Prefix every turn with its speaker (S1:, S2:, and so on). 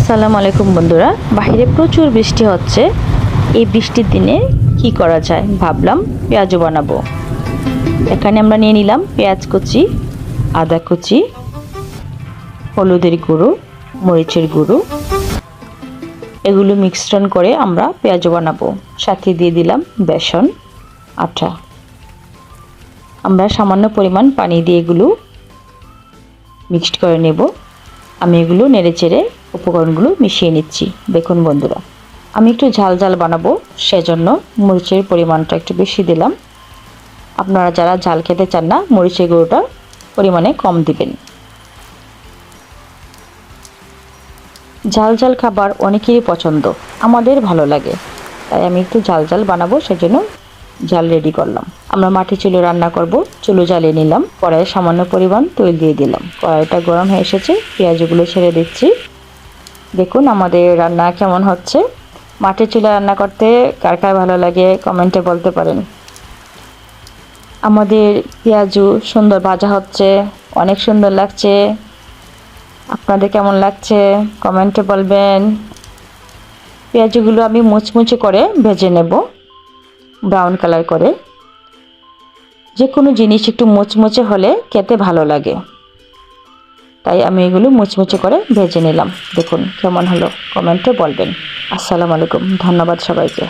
S1: আসসালামু আলাইকুম বন্ধুরা, বাইরে প্রচুর বৃষ্টি হচ্ছে। এই বৃষ্টির দিনে কি করা যায় ভাবলাম পেঁয়াজু বানাবো। এখানে আমরা নিয়ে নিলাম পেঁয়াজ কুচি, আদা কুচি, হলুদের গুঁড়ো, মরিচের গুঁড়ো, এগুলো মিশ্রণ করে আমরা পেঁয়াজু বানাবো। সাথে দিয়ে দিলাম বেসন আটা। আমরা সামান্য পরিমাণ পানি দিয়ে এগুলো মিক্সড করে নেব। আমি এগুলো নেড়েচেড়ে উপকরণগুলো মিশিয়ে নিচ্ছি। দেখুন বন্ধুরা, আমি একটু ঝাল ঝাল বানাবো, সেজন্য মরিচের পরিমাণটা একটু বেশি দিলাম। আপনারা যারা ঝাল খেতে চান না, মরিচের গুঁড়োটা পরিমাণে কম দিবেন। ঝাল ঝাল খাবার অনেকেরই পছন্দ, আমাদের ভালো লাগে, তাই আমি একটু ঝাল ঝাল বানাবো, সেজন্য ঝাল রেডি করলাম। আমরা মাটি চুলো রান্না করব। চুলো জ্বালিয়ে নিলাম, কড়াইয়ে সামান্য পরিমাণ তেল দিয়ে দিলাম। কড়াইটা গরম হয়ে এসেছে, পেঁয়াজগুলো ছেড়ে দিচ্ছি। দেখুন আমাদের রান্না কেমন হচ্ছে। মাটির চুলা রান্না করতে কার কার ভালো লাগে কমেন্টে বলতে পারেন। আমাদের পেঁয়াজু সুন্দর ভাজা হচ্ছে, অনেক সুন্দর লাগছে। আপনাদের কেমন লাগছে কমেন্টে বলবেন। পেঁয়াজগুলো আমি মুচমুচে করে ভেজে নেব, ব্রাউন কালার করে। যে কোনো জিনিস একটু মুচমুচে হলে খেতে ভালো লাগে, তাই আমি এগুলো মুচমুচে করে ভেজে নিলাম। দেখুন কেমন হলো কমেন্টে বলবেন। আসসালামু আলাইকুম, ধন্যবাদ সবাইকে।